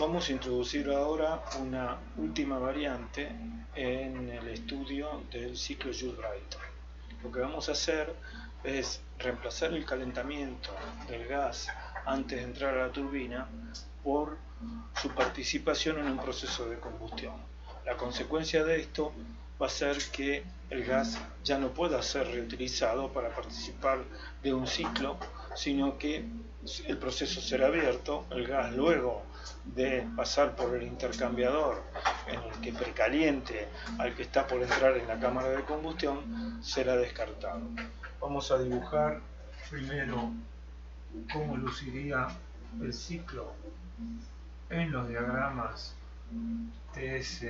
Vamos a introducir ahora una última variante en el estudio del ciclo Joule-Brite. Lo que vamos a hacer es reemplazar el calentamiento del gas antes de entrar a la turbina por su participación en un proceso de combustión. La consecuencia de esto va a ser que el gas ya no pueda ser reutilizado para participar de un ciclo, sino que el proceso será abierto, el gas luego de pasar por el intercambiador en el que precaliente al que está por entrar en la cámara de combustión será descartado. Vamos a dibujar primero cómo luciría el ciclo en los diagramas TS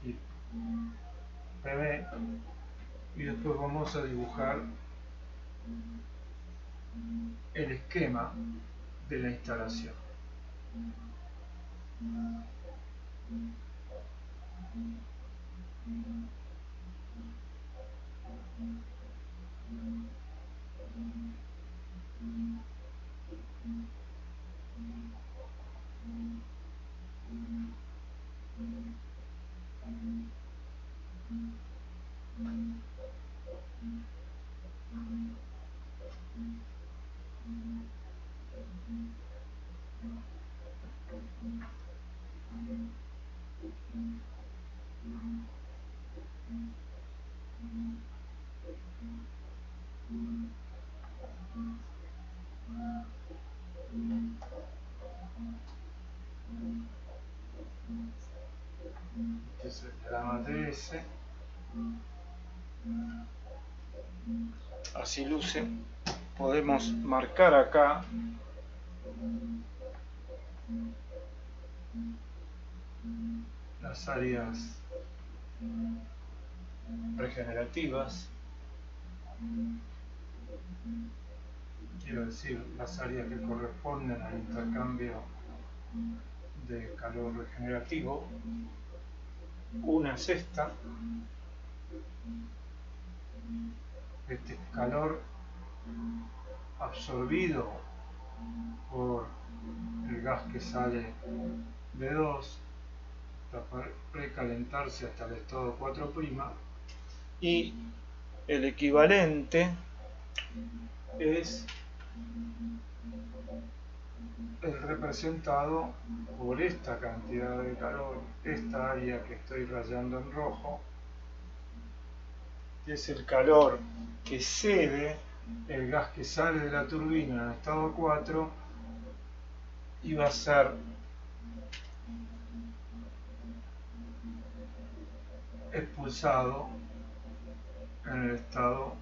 y PB, y después vamos a dibujar el esquema de la instalación. Este es el diagrama TS. Así luce. Podemos marcar acá las áreas regenerativas, quiero decir las áreas que corresponden al intercambio de calor regenerativo. Una es esta, este calor absorbido por el gas que sale de 2 hasta precalentarse hasta el estado 4', y el equivalente es el representado por esta cantidad de calor, esta área que estoy rayando en rojo, que es el calor que cede el gas que sale de la turbina en estado 4 y va a ser expulsado en el estado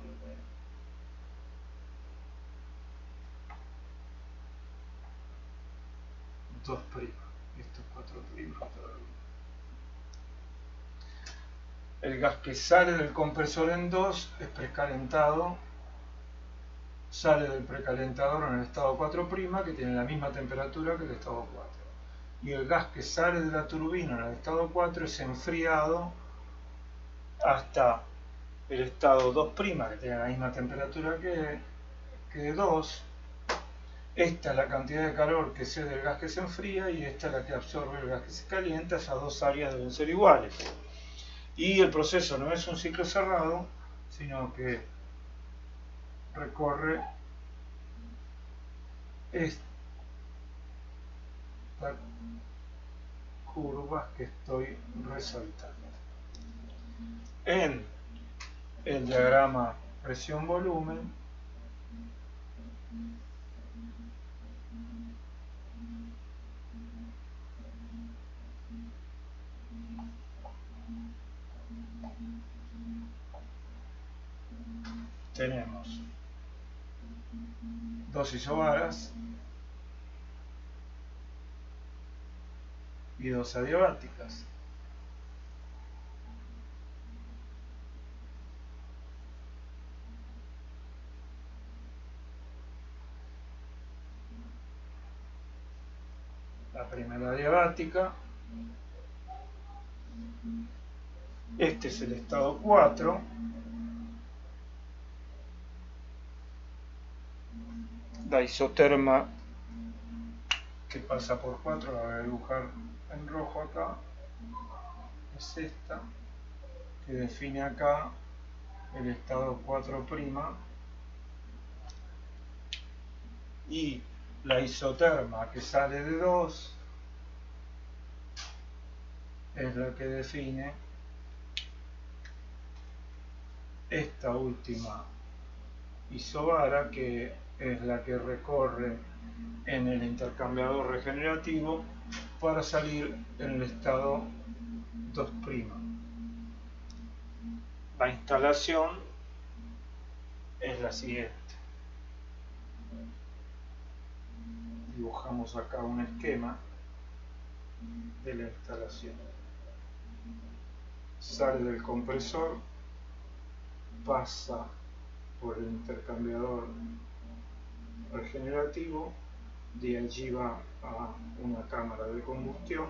2', estos 4'. El gas que sale del compresor en 2 es precalentado, sale del precalentador en el estado 4', que tiene la misma temperatura que el estado 4. Y el gas que sale de la turbina en el estado 4 es enfriado hasta el estado 2', que tiene la misma temperatura que 2. Esta es la cantidad de calor que cede el gas que se enfría y esta es la que absorbe el gas que se calienta. Esas dos áreas deben ser iguales. Y el proceso no es un ciclo cerrado, sino que recorre estas curvas que estoy resaltando. En el diagrama presión-volumen, tenemos dos isobaras y dos adiabáticas. La primera adiabática, este es el estado 4, la isoterma que pasa por 4, la voy a dibujar en rojo acá, es esta, que define acá el estado 4', y la isoterma que sale de 2 es la que define esta última isobara, que es la que recorre en el intercambiador regenerativo para salir en el estado 2'. La instalación es la siguiente. Dibujamos acá un esquema de la instalación. Sale del compresor, pasa por el intercambiador regenerativo, de allí va a una cámara de combustión,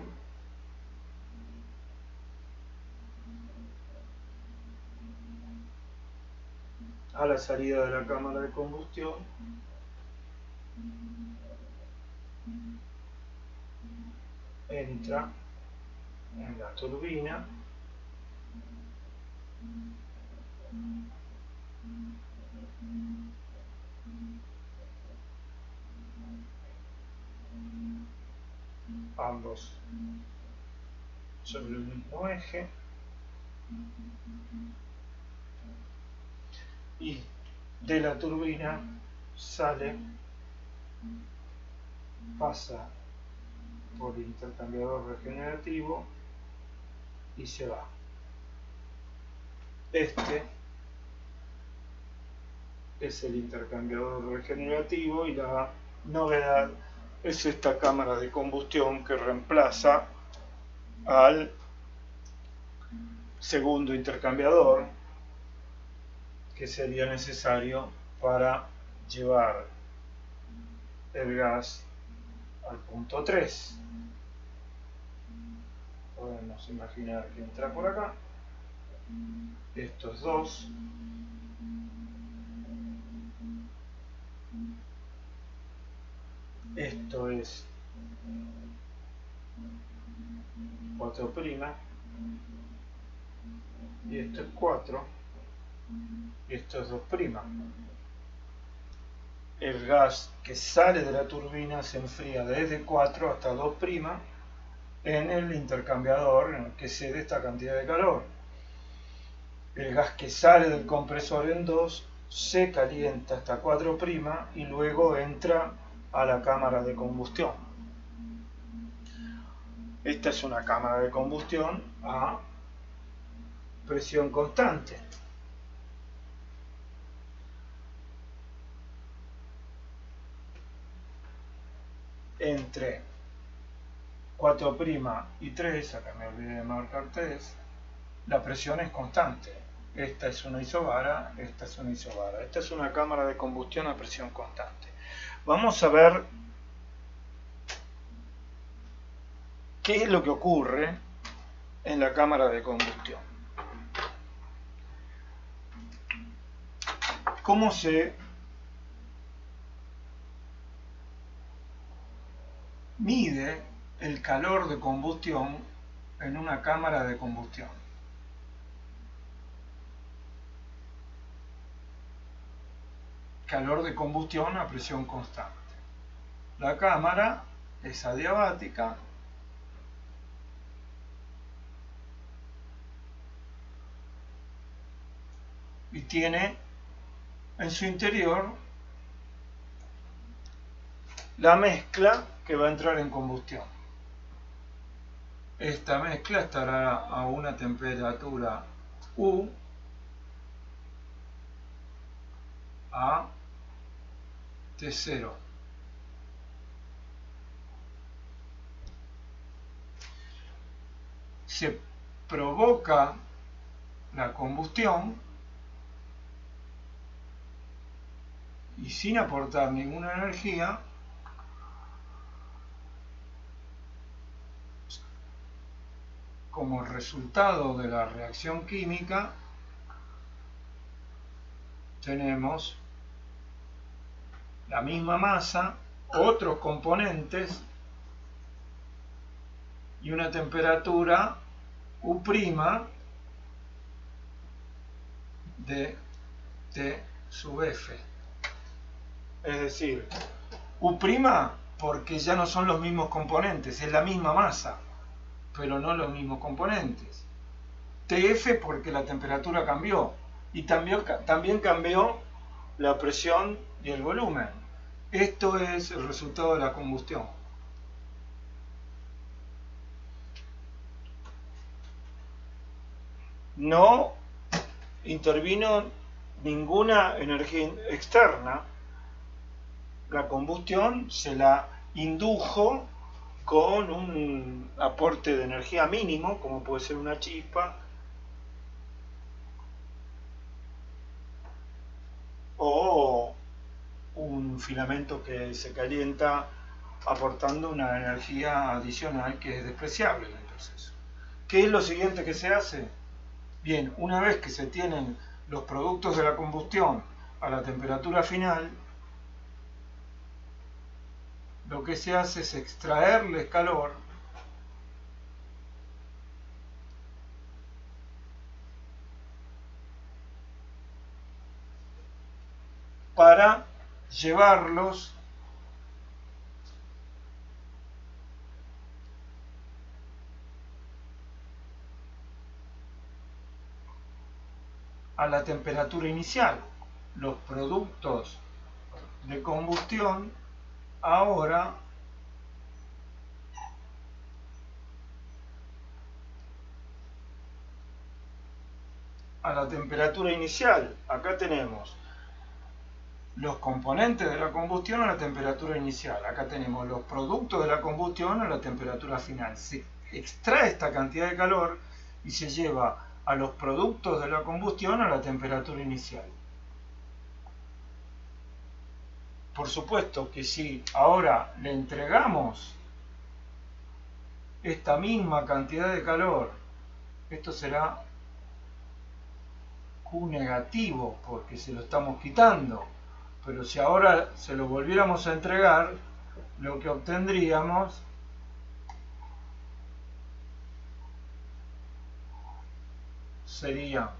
a la salida de la cámara de combustión entra en la turbina, ambos sobre el mismo eje, y de la turbina sale, pasa por el intercambiador regenerativo y se va. Este es el intercambiador regenerativo, y la novedad es esta cámara de combustión que reemplaza al segundo intercambiador que sería necesario para llevar el gas al punto 3. Podemos imaginar que entra por acá, estos dos, esto es 4', y esto es 4, y esto es 2'. El gas que sale de la turbina se enfría desde 4 hasta 2' en el intercambiador en el que cede esta cantidad de calor. El gas que sale del compresor en 2 se calienta hasta 4' y luego entra a la cámara de combustión. Esta es una cámara de combustión a presión constante. Entre 4' y 3, acá me olvidé de marcar 3, la presión es constante. Esta es una isobara, esta es una isobara. Esta es una cámara de combustión a presión constante. Vamos a ver qué es lo que ocurre en la cámara de combustión. ¿Cómo se mide el calor de combustión en una cámara de combustión? Calor de combustión a presión constante. La cámara es adiabática, y tiene en su interior la mezcla que va a entrar en combustión. Esta mezcla estará a una temperatura U, a T0. Se provoca la combustión y sin aportar ninguna energía como resultado de la reacción química tenemos la misma masa, otros componentes y una temperatura U' de T sub F. Es decir, U' porque ya no son los mismos componentes, es la misma masa, pero no los mismos componentes. TF porque la temperatura cambió y también cambió la presión y el volumen. Esto es el resultado de la combustión. No intervino ninguna energía externa. La combustión se la indujo con un aporte de energía mínimo, como puede ser una chispa, o un filamento que se calienta aportando una energía adicional que es despreciable en el proceso. ¿Qué es lo siguiente que se hace? Bien, una vez que se tienen los productos de la combustión a la temperatura final, lo que se hace es extraerles calor para llevarlos a la temperatura inicial. Los productos de combustión ahora a la temperatura inicial. Acá tenemos los componentes de la combustión a la temperatura inicial. Acá tenemos los productos de la combustión a la temperatura final. Se extrae esta cantidad de calor y se lleva a los productos de la combustión a la temperatura inicial. Por supuesto que si ahora le entregamos esta misma cantidad de calor, esto será Q negativo porque se lo estamos quitando. Pero si ahora se lo volviéramos a entregar, lo que obtendríamos serían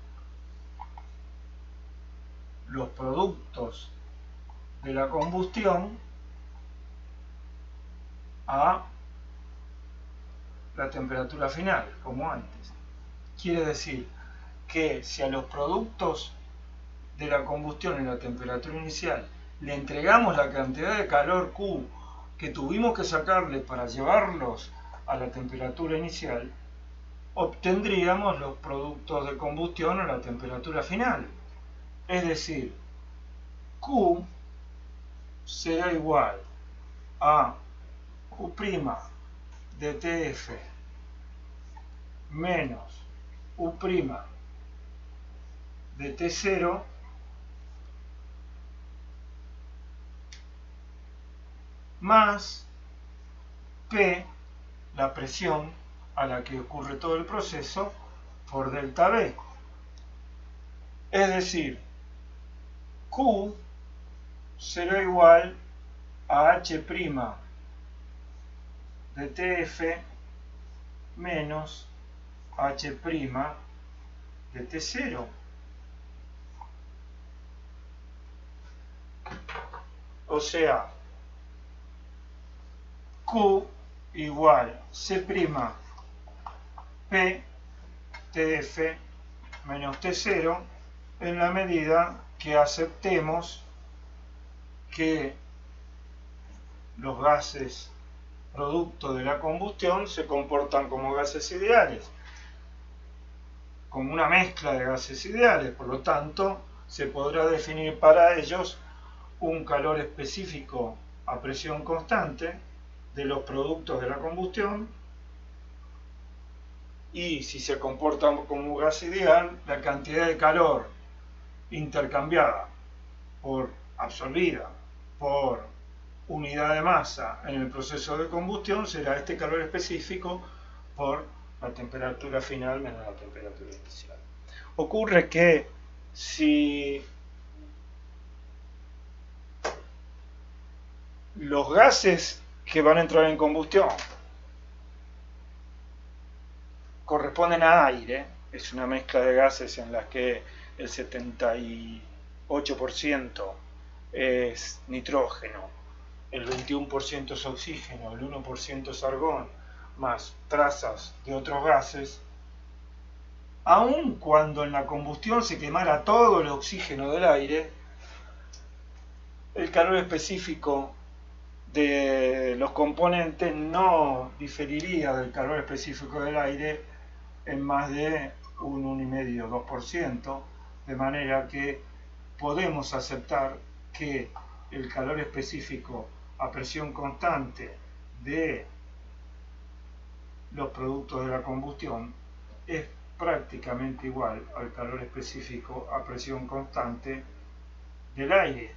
los productos de la combustión a la temperatura final, como antes. Quiere decir que si a los productos de la combustión en la temperatura inicial le entregamos la cantidad de calor Q que tuvimos que sacarle para llevarlos a la temperatura inicial, obtendríamos los productos de combustión a la temperatura final. Es decir, Q será igual a Q' de TF menos U' de T0 más P, la presión a la que ocurre todo el proceso, por delta B. Es decir, Q será igual a H' de TF menos H' de T0. O sea, Q igual C' P TF menos T0 en la medida que aceptemos que los gases producto de la combustión se comportan como gases ideales, como una mezcla de gases ideales. Por lo tanto, se podrá definir para ellos un calor específico a presión constante de los productos de la combustión, y si se comportan como un gas ideal, la cantidad de calor intercambiada por absorbida por unidad de masa en el proceso de combustión será este calor específico por la temperatura final menos la temperatura inicial. Ocurre que si los gases que van a entrar en combustión corresponden a aire, es una mezcla de gases en la que el 78% es nitrógeno, el 21% es oxígeno, el 1% es argón, más trazas de otros gases, aun cuando en la combustión se quemara todo el oxígeno del aire, el calor específico de los componentes no diferiría del calor específico del aire en más de un 1,5-2%, de manera que podemos aceptar que el calor específico a presión constante de los productos de la combustión es prácticamente igual al calor específico a presión constante del aire,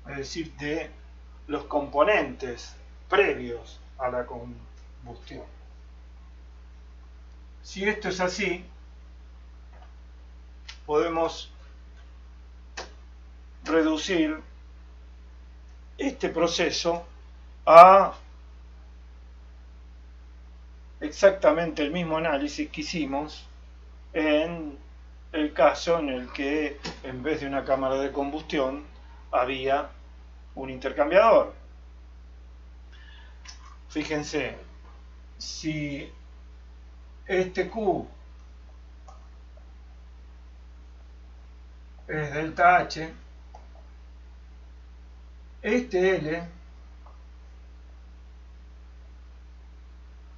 es decir, de los componentes previos a la combustión. Si esto es así, podemos reducir este proceso a exactamente el mismo análisis que hicimos en el caso en el que en vez de una cámara de combustión había un intercambiador. Fíjense, si este Q es delta H, este L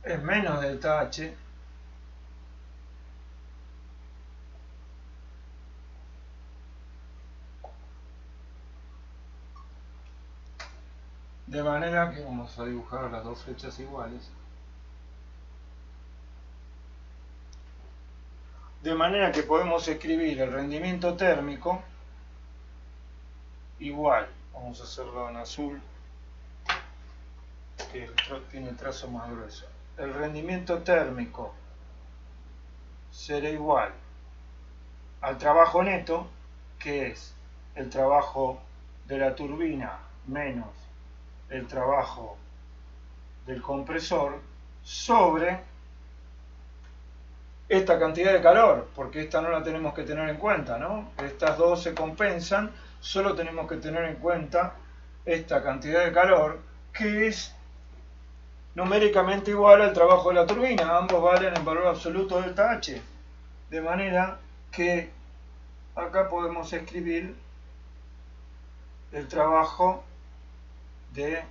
es menos delta H, de manera que vamos a dibujar las dos flechas iguales, de manera que podemos escribir el rendimiento térmico igual, vamos a hacerlo en azul, que tiene el trazo más grueso. El rendimiento térmico será igual al trabajo neto, que es el trabajo de la turbina menos el trabajo del compresor, sobre esta cantidad de calor, porque esta no la tenemos que tener en cuenta, ¿no? Estas dos se compensan, solo tenemos que tener en cuenta esta cantidad de calor, que es numéricamente igual al trabajo de la turbina. Ambos valen en valor absoluto delta H, de manera que acá podemos escribir el trabajo de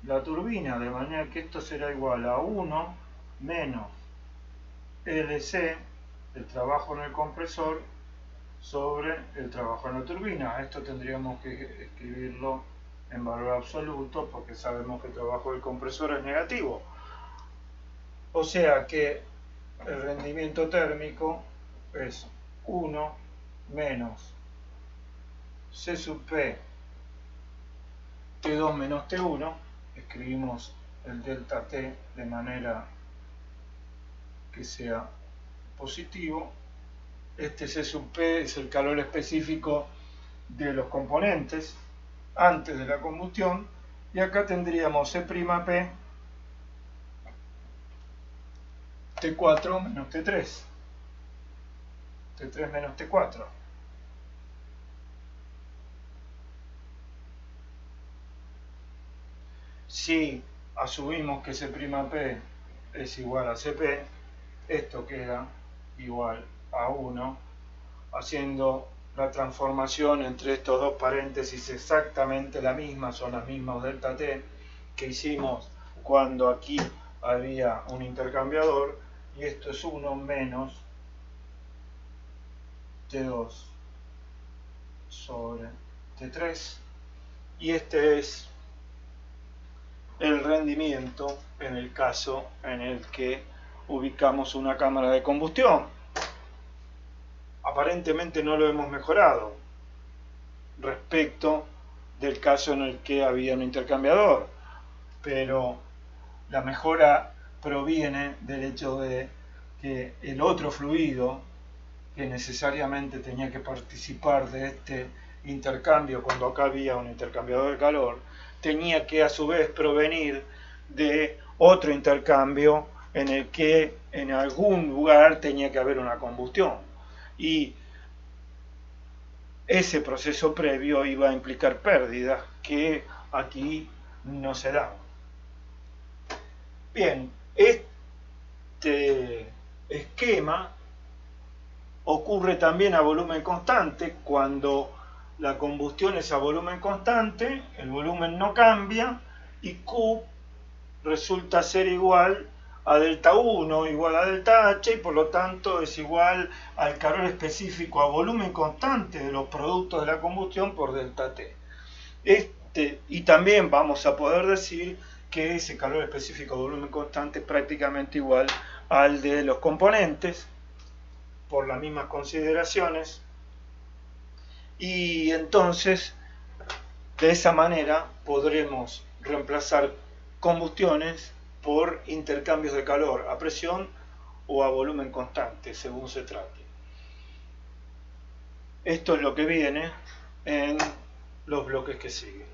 la turbina, de manera que esto será igual a 1 menos LC, el trabajo en el compresor, sobre el trabajo en la turbina. Esto tendríamos que escribirlo en valor absoluto porque sabemos que el trabajo del compresor es negativo. O sea que el rendimiento térmico es 1 menos C sub P T2 menos T1. Escribimos el delta T de manera que sea positivo. Este C sub P es el calor específico de los componentes antes de la combustión, y acá tendríamos C' P T4 menos T3, T3 menos T4. Si asumimos que C'P es igual a Cp, esto queda igual a 1, haciendo la transformación entre estos dos paréntesis exactamente la misma, son las mismas delta T que hicimos cuando aquí había un intercambiador, y esto es 1 menos T2 sobre T3, y este es el rendimiento en el caso en el que ubicamos una cámara de combustión. Aparentemente no lo hemos mejorado respecto del caso en el que había un intercambiador, pero la mejora proviene del hecho de que el otro fluido que necesariamente tenía que participar de este intercambio cuando acá había un intercambiador de calor, tenía que a su vez provenir de otro intercambio en el que en algún lugar tenía que haber una combustión. Y ese proceso previo iba a implicar pérdidas que aquí no se dan. Bien, este esquema ocurre también a volumen constante. Cuando la combustión es a volumen constante, el volumen no cambia y Q resulta ser igual a delta 1 igual a delta H, y por lo tanto es igual al calor específico a volumen constante de los productos de la combustión por delta T. Y también vamos a poder decir que ese calor específico a volumen constante es prácticamente igual al de los componentes por las mismas consideraciones, y entonces de esa manera podremos reemplazar combustiones por intercambios de calor a presión o a volumen constante, según se trate. Esto es lo que viene en los bloques que siguen.